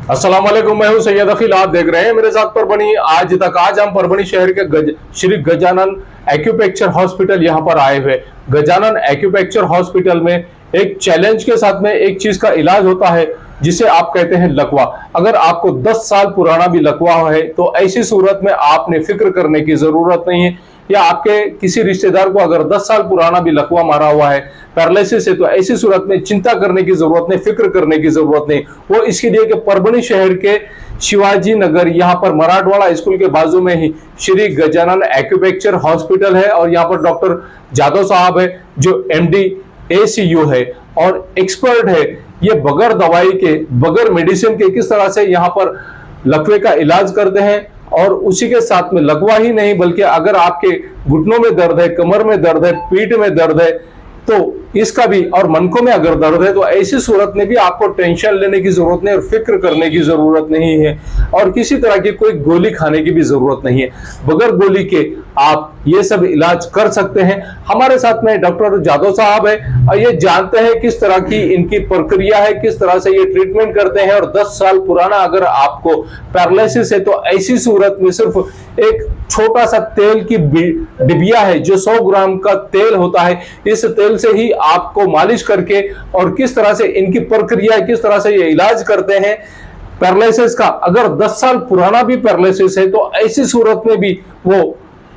अस्सलाम वालेकुम, मैं हूं सैयद अखिल। आप देख रहे हैं मेरे साथ परभणी आज हम परभणी शहर के श्री गजानन एक्यूपंक्चर हॉस्पिटल यहां पर आए हुए। गजानन एक्यूपंक्चर हॉस्पिटल में एक चैलेंज के साथ में एक चीज का इलाज होता है जिसे आप कहते हैं लकवा। अगर आपको 10 साल पुराना भी लकवा है तो ऐसी सूरत में आपने फिक्र करने की जरूरत नहीं है, या आपके किसी रिश्तेदार को अगर 10 साल पुराना भी लकवा मारा हुआ है, पैरालिसिस है, तो ऐसी सूरत में चिंता करने की जरूरत नहीं, फिक्र करने की जरूरत नहीं। वो इसके लिए कि परभणी शहर के शिवाजी नगर यहाँ पर मराठवाड़ा स्कूल के बाजू में ही श्री गजानन एक्यूपंक्चर हॉस्पिटल है, और यहाँ पर डॉक्टर जादव साहब है जो MD ACU है और एक्सपर्ट है। ये बगैर दवाई के, बगैर मेडिसिन के किस तरह से यहाँ पर लकवे का इलाज करते हैं, और उसी के साथ में लकवा ही नहीं बल्कि अगर आपके घुटनों में दर्द है, कमर में दर्द है, पीठ में दर्द है तो इसका भी, और मनकों में अगर दर्द है तो ऐसी सूरत में भी आपको टेंशन लेने की जरूरत नहीं और फिक्र करने की जरूरत नहीं है, और किसी तरह की कोई गोली खाने की भी जरूरत नहीं है। बगैर गोली के आप ये सब इलाज कर सकते हैं। हमारे साथ में डॉक्टर जादव साहब है और ये जानते हैं किस तरह की इनकी प्रक्रिया है, किस तरह से ये ट्रीटमेंट करते हैं। और 10 साल पुराना अगर आपको पैरालिसिस है तो ऐसी सूरत में सिर्फ एक छोटा सा तेल की डिबिया है जो 100 ग्राम का तेल होता है, इस तेल से ही आपको मालिश करके, और किस तरह से इनकी प्रक्रिया, किस तरह से ये इलाज करते हैं पैरालिसिस का। अगर 10 साल पुराना भी पैरालिसिस है तो ऐसी सूरत में भी वो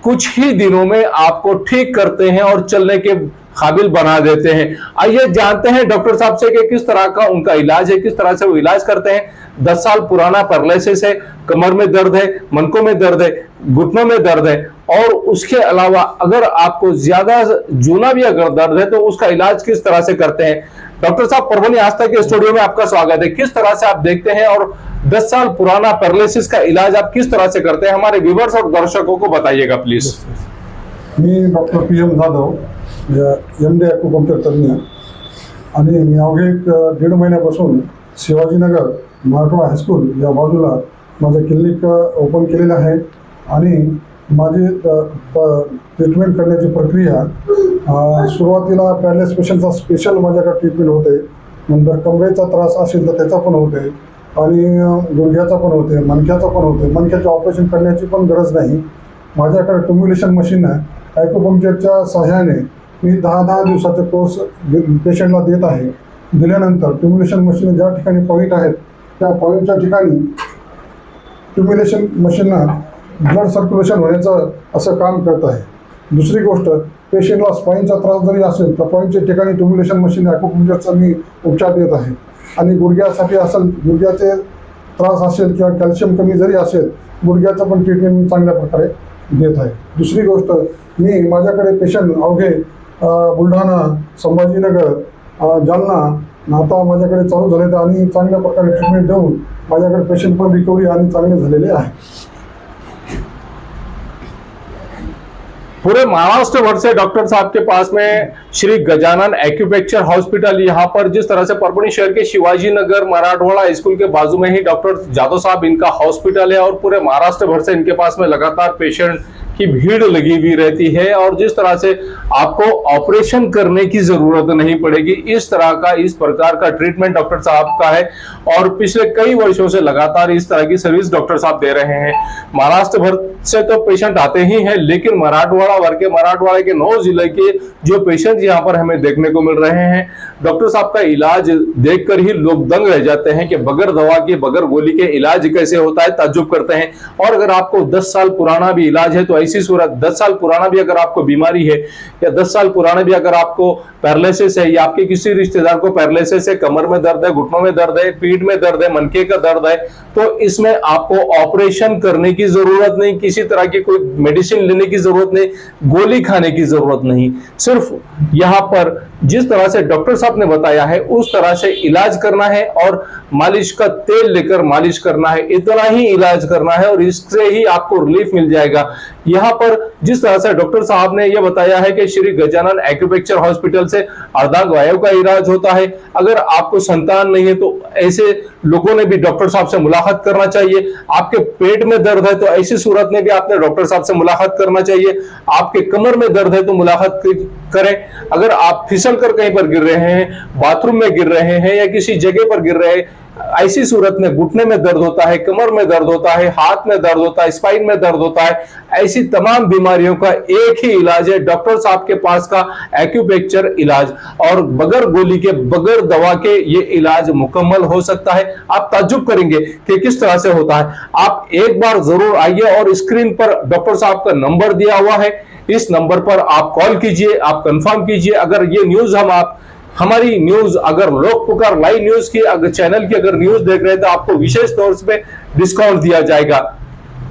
कुछ ही दिनों में आपको ठीक करते हैं और चलने के काबिल बना देते हैं। आइए जानते हैं डॉक्टर साहब से कि किस तरह का उनका इलाज है, किस तरह से वो इलाज करते हैं। 10 साल पुराना पैरालिसिस है, कमर में दर्द है, मनकों में दर्द है, घुटनों में दर्द है, और उसके अलावा अगर आपको ज्यादा जूना भी अगर दर्द है तो उसका इलाज किस तरह से करते हैं। डॉक्टर साहब, परभणी आस्था के स्टूडियो में आपका स्वागत है। किस तरह से आप देखते हैं और 10 साल पुराना पैरालिसिस का इलाज आप किस तरह से करते हैं, हमारे व्यूअर्स और दर्शकों को बताइएगा please. Me doctor PM Jadhav, MD acupuncture तज्ञ, आणि मी अवघे 1.5 महिन्यापासून शिवाजीनगर मराठवाडा हायस्कूल या बाजूला माझं क्लिनिक ओपन केलेलं आहे। आणि माझी ट्रीटमेंट करण्याची प्रक्रिया सुरुवातीला पॅरालिसिस पेशंटचा स्पेशल माझ्याकडे ट्रीटमेंट होते, नंतर कमरेचा त्रास असेल तर त्याचा पण होते, आणि गुडघ्याचा पण होते, मणक्याचा पण होते। मणक्याचे ऑपरेशन करण्याची पण गरज नाही। माझ्याकडे ट्युम्युलेशन मशीन आहे। ॲक्युपंक्चरच्या सहाय्याने मी 10 दिवसाचे कोर्स पेशंटला देत आहे। दिल्यानंतर ट्युम्युलेशन मशीन ज्या ठिकाणी पॉईंट आहेत त्या पॉईंटच्या ठिकाणी ट्युम्युलेशन मशीनला ब्लड सर्क्युलेशन होण्याचं असं काम करत आहे। दुसरी गोष्ट, पेशंटला स्पाईनचा त्रास जरी असेल तर पॉईंटच्या ठिकाणी ट्युम्युलेशन मशीन ॲक्युपंक्चरचा मी उपचार देत आहे। आणि गुडघ्यासाठी असेल, गुडघ्याचे त्रास असेल किंवा कॅल्शियम कमी जरी असेल, गुडघ्याचं पण ट्रीटमेंट मी चांगल्या प्रकारे देत आहे। दुसरी गोष्ट, मी माझ्याकडे पेशंट अवघे बुलढाणा, संभाजीनगर, जालना आता माझ्याकडे चालू झाले आणि चांगल्या प्रकारे ट्रीटमेंट देऊन माझ्याकडे पेशंट पण रिकवरी आणि चांगले झालेले आहे। पूरे महाराष्ट्र भर से डॉक्टर साहब के पास में श्री गजानन एक्यूपंक्चर हॉस्पिटल, यहाँ पर जिस तरह से परभणी शहर के शिवाजी नगर मराठवाड़ा स्कूल के बाजू में ही डॉक्टर जादव साहब इनका हॉस्पिटल है, और पूरे महाराष्ट्र भर से इनके पास में लगातार पेशेंट की भीड़ लगी हुई रहती है। और जिस तरह से आपको ऑपरेशन करने की जरूरत नहीं पड़ेगी, इस तरह का, इस प्रकार का ट्रीटमेंट डॉक्टर साहब का है, और पिछले कई वर्षों से लगातार इस तरह की सर्विस डॉक्टर साहब दे रहे हैं। महाराष्ट्र भर से तो पेशेंट आते ही हैं, लेकिन मराठवाड़ा के 9 जिले के जो पेशेंट यहाँ पर हमें देखने को मिल रहे हैं, डॉक्टर साहब का इलाज देखकर ही लोग दंग रह जाते हैं कि बगैर दवा के, बगैर गोली के इलाज कैसे होता है, ताज्जुब करते हैं। और अगर आपको 10 साल पुराना भी इलाज है तो ऐसी सूरत, 10 साल पुराना भी अगर आपको बीमारी है, या 10 साल पुराना भी अगर आपको पैरालिसिस है, या आपके किसी रिश्तेदार को पैरालिसिस है, कमर में दर्द है, घुटनों में दर्द है, पीठ में दर्द है, मनके का दर्द है, तो इसमें आपको ऑपरेशन करने की जरूरत नहीं, किसी तरह की कोई मेडिसिन लेने की जरूरत नहीं, गोली खाने की जरूरत नहीं। सिर्फ यहाँ पर जिस तरह से डॉक्टर साहब ने बताया है उस तरह से इलाज करना है, और मालिश का तेल लेकर मालिश करना है, इतना ही इलाज करना है, और इससे ही आपको रिलीफ मिल जाएगा। यहाँ पर जिस तरह से डॉक्टर साहब ने यह बताया है कि श्री गजानन एक्यूपंक्चर हॉस्पिटल से अर्धांगवायु का इलाज होता है। अगर आपको संतान नहीं है तो ऐसे लोगों ने भी डॉक्टर साहब से मुलाकात करना चाहिए। आपके पेट में दर्द है तो ऐसी सूरत में भी आपने डॉक्टर साहब से मुलाकात करना चाहिए। आपके कमर में दर्द है तो मुलाकात करें। अगर आप फिसल कर कहीं पर गिर रहे हैं, बाथरूम में गिर रहे हैं, या किसी जगह पर गिर रहे हैं, ऐसी सूरत में घुटने में दर्द होता है, कमर में दर्द होता है, हाथ में दर्द होता है, स्पाइन में दर्द होता है, ऐसी तमाम बीमारियों का एक ही इलाज है डॉक्टर साहब के पास का एक्यूप्रेशर इलाज। और बगैर गोली के, बगैर दवा के ये इलाज मुकम्मल हो सकता है। आप ताज्जुब करेंगे कि किस तरह से होता है। आप एक बार जरूर आइए और स्क्रीन पर डॉक्टर साहब का नंबर दिया हुआ है, इस नंबर पर आप कॉल कीजिए, आप कंफर्म कीजिए। अगर ये न्यूज हमारी न्यूज अगर लोक पुकार लाइव न्यूज की अगर चैनल की अगर न्यूज देख रहे हैं तो आपको विशेष तौर पे डिस्काउंट दिया जाएगा।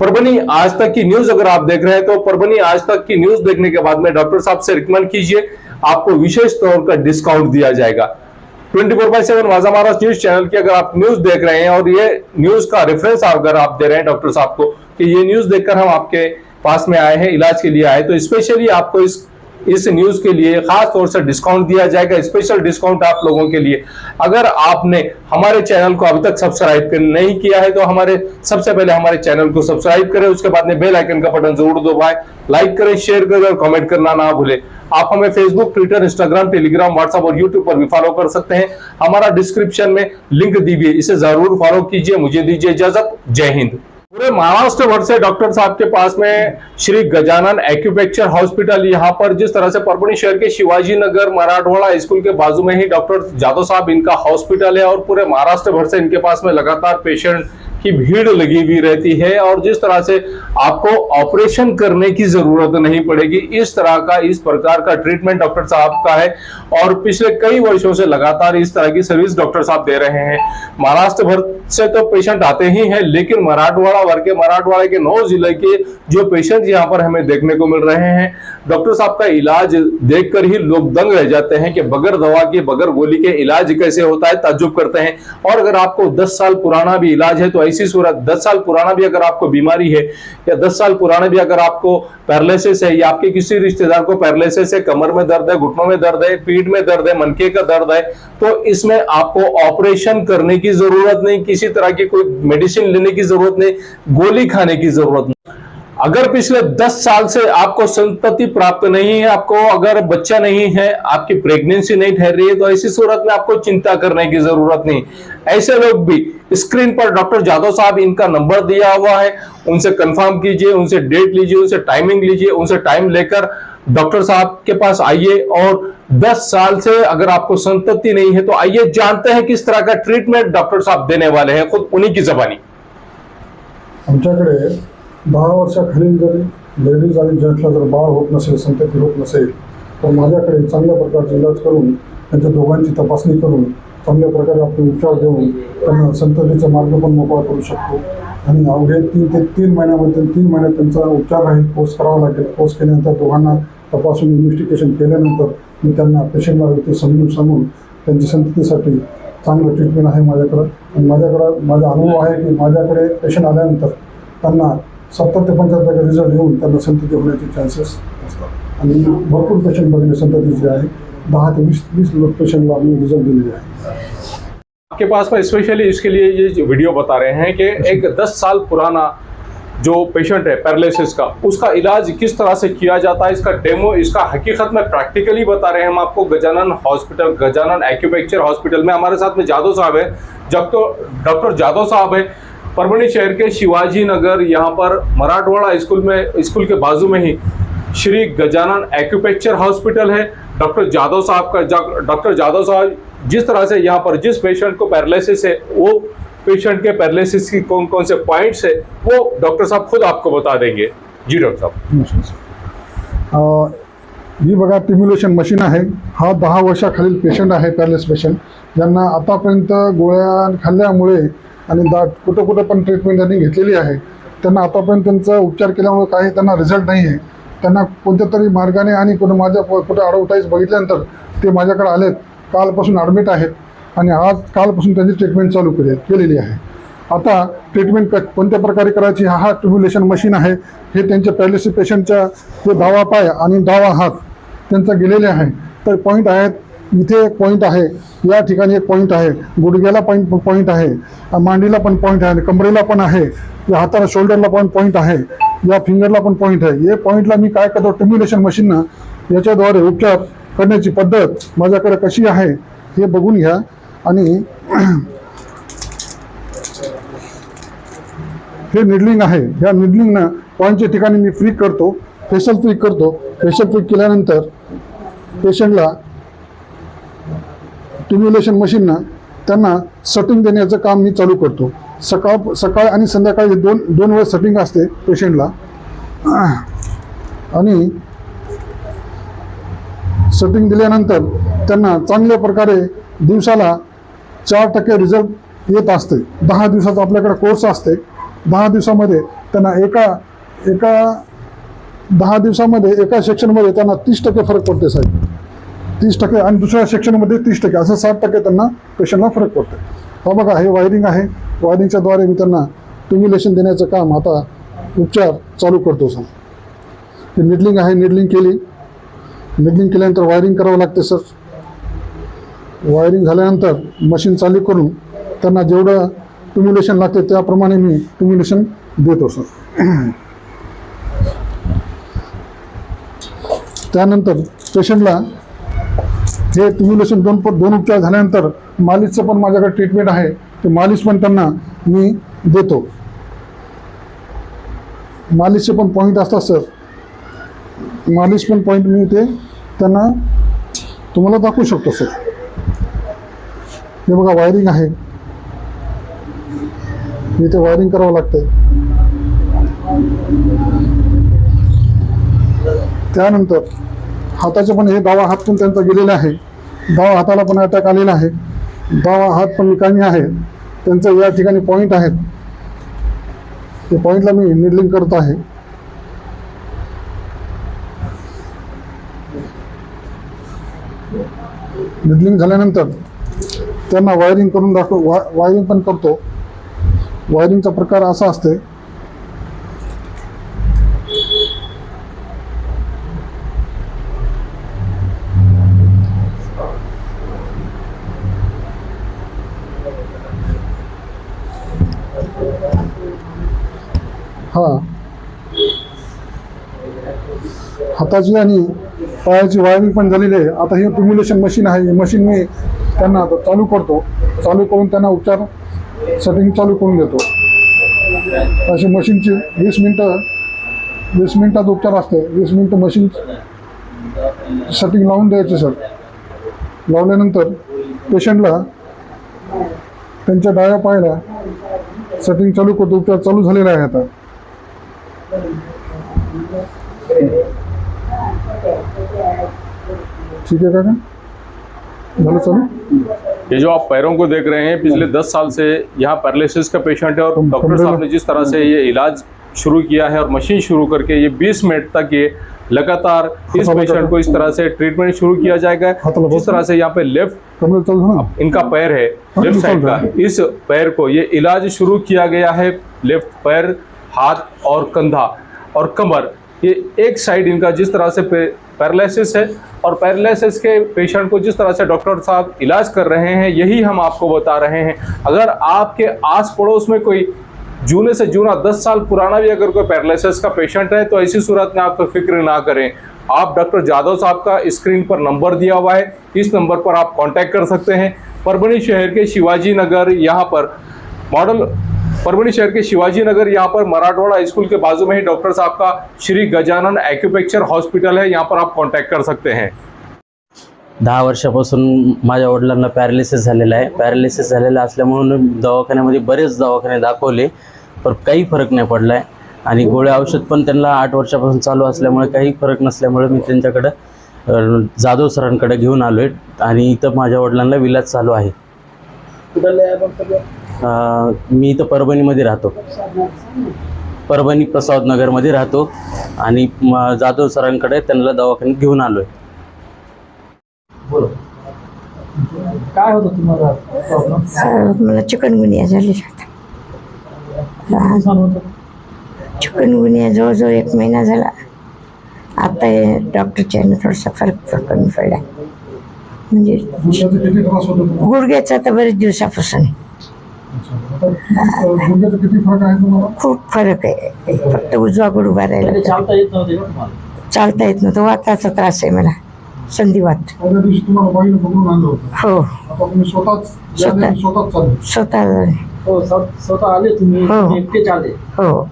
परभनी आज तक की न्यूज अगर आप देख रहे हैं तो परभनी आज तक की न्यूज देखने के बाद में डॉक्टर साहब से रिकमेंड कीजिए, आपको विशेष तौर का डिस्काउंट दिया जाएगा। 24/7 वाजा महाराज न्यूज चैनल की अगर आप न्यूज देख रहे हैं और ये न्यूज का रेफरेंस अगर आप दे रहे हैं डॉक्टर साहब को कि ये न्यूज देखकर हम आपके पास में आए हैं, इलाज के लिए आए, तो स्पेशली आपको इस न्यूज के लिए खास तौर से डिस्काउंट दिया जाएगा, स्पेशल डिस्काउंट आप लोगों के लिए। अगर आपने हमारे चैनल को अभी तक सब्सक्राइब नहीं किया है तो सबसे पहले हमारे चैनल को सब्सक्राइब करें, उसके बाद में बेल आइकन का बटन जरूर दबाएं, लाइक करें, शेयर करें और कमेंट करना ना भूलें। आप हमें Facebook, Twitter, Instagram, Telegram, WhatsApp और यूट्यूब पर भी फॉलो कर सकते हैं। हमारा डिस्क्रिप्शन में लिंक दी हुई है, इसे जरूर फॉलो कीजिए। मुझे दीजिए इजाजत। जय हिंद। पूरे महाराष्ट्र भर से डॉक्टर साहब के पास में श्री गजानन एक्यूप्रेशर हॉस्पिटल, यहाँ पर जिस तरह से परभणी शहर के शिवाजी नगर मराठवाड़ा स्कूल के बाजू में ही डॉक्टर जादव साहब इनका हॉस्पिटल है और पूरे महाराष्ट्र भर से इनके पास में लगातार पेशेंट की भीड़ लगी हुई रहती है। और जिस तरह से आपको ऑपरेशन करने की जरूरत नहीं पड़ेगी, इस प्रकार का ट्रीटमेंट डॉक्टर साहब का है और पिछले कई वर्षों से लगातार इस तरह की सर्विस डॉक्टर साहब दे रहे हैं। महाराष्ट्र भर से तो पेशेंट आते ही हैं, लेकिन मराठवाड़ा के 9 जिले के जो पेशेंट यहाँ पर हमें देखने को मिल रहे हैं, डॉक्टर साहब का इलाज देखकर ही लोग दंग रह जाते हैं कि बगैर दवा के, बगैर गोली के इलाज कैसे होता है, ताज्जुब करते हैं। और अगर आपको 10 साल पुराना भी इलाज है तो ऐसी सूरत 10 साल पुराना भी अगर आपको बीमारी है या 10 साल पुराना भी अगर आपको पैरालिसिस है या आपके किसी रिश्तेदार को पैरालिसिस है, कमर में दर्द है, घुटनों में दर्द है, पीठ में दर्द है, मनके का दर्द है, तो इसमें आपको ऑपरेशन करने की जरूरत नहीं, किसी तरह की कोई मेडिसिन लेने की जरूरत नहीं, गोली खाने की जरूरत नहीं। अगर पिछले 10 साल से आपको संतति प्राप्त नहीं है, आपको अगर बच्चा नहीं है, आपकी प्रेगनेंसी नहीं ठहर रही है, तो ऐसी सूरत में आपको चिंता करने की जरूरत नहीं। ऐसे लोग भी स्क्रीन पर डॉक्टर जादव साहब इनका नंबर दिया हुआ है, उनसे कंफर्म कीजिए, उनसे डेट लीजिए, उनसे टाइमिंग लीजिए, उनसे टाइम लेकर डॉक्टर साहब के पास आइए। और 10 साल से अगर आपको संतति नहीं है तो आइए, जानते हैं किस तरह का ट्रीटमेंट डॉक्टर साहब देने वाले हैं, खुद उन्हीं की जबानी। आमच्याकडे 10 वर्षाखालील जर लेडीज आणि जेंट्सला जर बाळ होत नसेल, संतती होत नसेल, तर माझ्याकडे चांगल्या प्रकारचे इलाज करून त्यांच्या दोघांची तपासणी करून चांगल्या प्रकारे आपण उपचार देऊन त्यांना संततीचा मार्ग पण मोकळा करू शकतो। आणि अवघे 3 ते 3 महिन्यामध्ये 3 महिन्यात त्यांचा उपचार राहील, कोर्स करावा लागेल। कोर्स केल्यानंतर दोघांना तपासून इन्व्हेस्टिगेशन केल्यानंतर मी त्यांना पेशंटला व्यक्ती सांगून त्यांची संततीसाठी चांगलं ट्रीटमेंट आहे माझ्याकडं। आणि माझा अनुभव आहे की माझ्याकडे पेशंट आल्यानंतर त्यांना 70 ते 75% रिझल्ट येऊन त्यांना संतती होण्याचे चान्सेस असतात। आणि भरपूर पेशंट बघितले संततीचे आहे, 10 ते 20 लोक पेशंटला आम्ही रिझल्ट दिलेले आहे। आपके पास में स्पेशली इसके लिए ये जो वीडियो बता रहे हैं कि एक 10 साल पुराना जो पेशेंट है पैरालिसिस का, उसका इलाज किस तरह से किया जाता है, इसका डेमो, इसका हकीकत में प्रैक्टिकली बता रहे हैं हम आपको। Gajanan hospital, Gajanan acupressure hospital में हमारे साथ में जादव साहब है, जब तो डॉक्टर जादव साहब है, परभणी शहर के शिवाजी नगर यहाँ पर मराठवाड़ा स्कूल के बाजू में ही श्री गजानन एक्यूप्रेशर हॉस्पिटल है। डॉक्टर जादव साहब जिस तरह से यहाँ पर जिस पेशेंट को पैरालिसिस है, वो पेशेंट के पैरालिसिस की कौन कौन से पॉइंट्स है वो डॉक्टर साहब खुद आपको बता देंगे। जी डॉक्टर साहब, ही बघा टिम्युलेशन मशीन आहे। हा 10 वर्षाखालील पेशंट आहे, पॅरालिसिस पेशंट, ज्यांना आतापर्यंत गोळ्या खाल्ल्यामुळे आणि कुठं पण ट्रीटमेंट त्यांनी घेतलेली आहे, त्यांना आतापर्यंत त्यांचा उपचार केल्यामुळे काही त्यांना रिझल्ट नाही आहे। त्यांना कोणत्या तरी मार्गाने आणि माझ्या कुठं ॲडव्हर्टाईज बघितल्यानंतर ते माझ्याकडे आलेत, कालपासून ॲडमिट आहेत आणि कालपासून त्यांची ट्रीटमेंट चालू केलेली आहे। आता ट्रीटमेंट कोणत्या प्रकारे करायची, हा टिम्युलेशन मशीन आहे। हे त्यांच्या पॅरालिसिस पेशंटच्या जे डावा पाय आणि डावा हात त्यांचा गेलेले आहे, तर पॉईंट आहेत। इथे एक पॉईंट आहे, या ठिकाणी एक पॉईंट आहे, गुडघ्याला पॉईंट आहे, मांडीला पण पॉईंट आहे, कमरेला पण आहे, या हाताला शोल्डरला पण पॉईंट आहे, या फिंगरला पण पॉईंट आहे। हे पॉईंटला मी काय करतो, टिम्युलेशन मशीननं याच्याद्वारे उपचार करण्याची पद्धत माझ्याकडे कशी आहे हे बघून घ्या। आणि हे निडलिंग आहे. ह्या निडलिंगनं पॉईंटच्या ठिकाणी मी फ्रीक करतो, फेशियल फ्रीक करतो. फेशियल फ्रीक केल्यानंतर पेशंटला स्टिम्युलेशन मशीननं त्यांना सटिंग देण्याचं काम मी चालू करतो. सकाळ आणि संध्याकाळी दोन वेळ सटिंग असते पेशंटला. आणि सटिंग दिल्यानंतर त्यांना चांगल्या प्रकारे दिवसाला 4% रिझल्ट येत असते. 10 दिवसाचा आपल्याकडे कोर्स असते. 10 दिवसामध्ये त्यांना एका 10 दिवसामध्ये एका सेक्शनमध्ये त्यांना 30% फरक पडते साहेब. 30% आणि दुसऱ्या सेक्शनमध्ये 30%, असं 60% त्यांना पेशंटला फरक पडते. हा बघा, हे वायरिंग आहे. वायरिंगच्या द्वारे मी त्यांना स्टिम्युलेशन देण्याचं काम आता उपचार चालू करतो सर. हे निडलिंग आहे. निडलिंग केल्यानंतर वायरिंग करावं लागते सर. वायरिंग झाल्यानंतर मशीन चालू करून त्यांना जेवढं स्टिम्युलेशन लागते त्याप्रमाणे मी स्टिम्युलेशन देतो सर. त्यानंतर पेशंटला हे स्टिम्युलेशन दोन उपचार झाल्यानंतर मालिशचं पण माझ्याकडे ट्रीटमेंट आहे. ते मालिश पण त्यांना मी देतो. मालिशचे पण पॉईंट असतात सर. मालिश पण पॉईंट मी ते त्यांना तुम्हाला दाखवू शकतो सर. हे बघा, वायरिंग आहे. इथे वायरिंग करावं लागतंय. त्यानंतर हाताचे पण हे डावा हात पण त्यांचा गेलेला आहे. डावा हाताला पण अटॅक आलेला आहे. डावा हात पण निकामी आहे. त्यांचं या ठिकाणी पॉईंट आहेत. ते पॉईंटला मी निडलिंग करत आहे. निडलिंग झाल्यानंतर त्यांना वायरिंग करून वायरिंग पण करतो. वायरिंगचा प्रकार असा असते, हाताची आणि पायाची वायरिंग पण झालेली आहे. आता हे स्टिम्युलेशन मशीन आहे. ही मशीन मी त्यांना चालू करतो. चालू करून त्यांना उपचार सेटिंग चालू करून देतो. अशी मशीनची 20 मिनिटात उपचार असते. 20 मिनिटं मशीन सेटिंग लावून द्यायचे सर. लावल्यानंतर पेशंटला त्यांच्या डाव्या पायाला सेटिंग चालू करतो. उपचार चालू झालेला आहे आता. ठीक है काका, चलो चलो। ये जो आप पैरों को देख रहे हैं, पिछले 10 साल से यहाँ पैरालिसिस का पेशेंट है और डॉक्टर साहब ने जिस तरह से ये इलाज शुरू किया है और मशीन शुरू करके ये 20 मिनट तक ये लगातार इस पेशेंट को इस तरह से ट्रीटमेंट शुरू किया जाएगा। जिस तरह से यहाँ पे लेफ्ट इनका पैर है, लेफ्ट साइड का, इस पैर को ये इलाज शुरू किया गया है। लेफ्ट पैर, हाथ और कंधा और कमर, ये एक साइड इनका जिस तरह से पैरालिसिस है और पैरालिसिस के पेशेंट को जिस तरह से डॉक्टर साहब इलाज कर रहे हैं, यही हम आपको बता रहे हैं। अगर आपके आस पड़ोस में कोई जूने से जूना 10 साल पुराना भी अगर कोई पैरालिसिस का पेशेंट है, तो ऐसी सूरत में आप फिक्र ना करें। आप डॉक्टर जादव साहब का स्क्रीन पर नंबर दिया हुआ है, इस नंबर पर आप कांटेक्ट कर सकते हैं। परभणी शहर के शिवाजी नगर यहाँ पर परभणी शहर के शिवाजी नगर यहाँ पर मराठवाड़ा स्कूल के बाजू में ही डॉक्टर साहब का श्री गजानन एक्यूपेक्चर हॉस्पिटल है, यहाँ पर आप कांटेक्ट कर सकते हैं। 10 वर्षापासून माझ्या वडिलांना पॅरालिसिस झालेला आहे। पॅरालिसिस झालेला असल्यामुळे दवाखान्यामध्ये बरेच दवाखाने दाखवले, पण काही फरक नाही पडला आहे आणि गोळ्या औषध पण त्यांना 8 वर्षापासून चालू असल्यामुळे काही फरक नसल्यामुळे मी त्यांच्याकडे जाधव सरांकडे घेऊन आलो आहे आणि इथं माझ्या वडिलांना इलाज चालू आहे। मी इथं परभणीमध्ये राहतो, परभणी प्रसाद नगरमध्ये राहतो आणि जाधव सरांकडे त्यांना दवाखान्यात घेऊन आलो आहे। काय होतं तुम्हाला प्रॉब्लेम? मला चिकनगुनिया झाली चिकनगुनिया जवळजवळ 1 महिना झाला। आता डॉक्टरच्या थोडासा फरक कमी पडला, म्हणजे किती त्रास होतो तुम्हाला? गुडघ्याचा तर बरेच दिवसापासून गुडघ्याचा किती फरक आहे तुम्हाला? खूप फरक आहे। फक्त उजवा गुड उभा राहिला, चालता येत नव्हते का तुम्हाला? चालता येत नव्हतं। वाताचा त्रास आहे मला, संधिवात। पहिल्या दिवशी तुम्हाला बाईने पकडून आणलं होतं, हो, आता तुम्ही स्वतःच चालले? स्वतः हो स्वतः आले तुम्ही हो. एकटेच आले हो हो.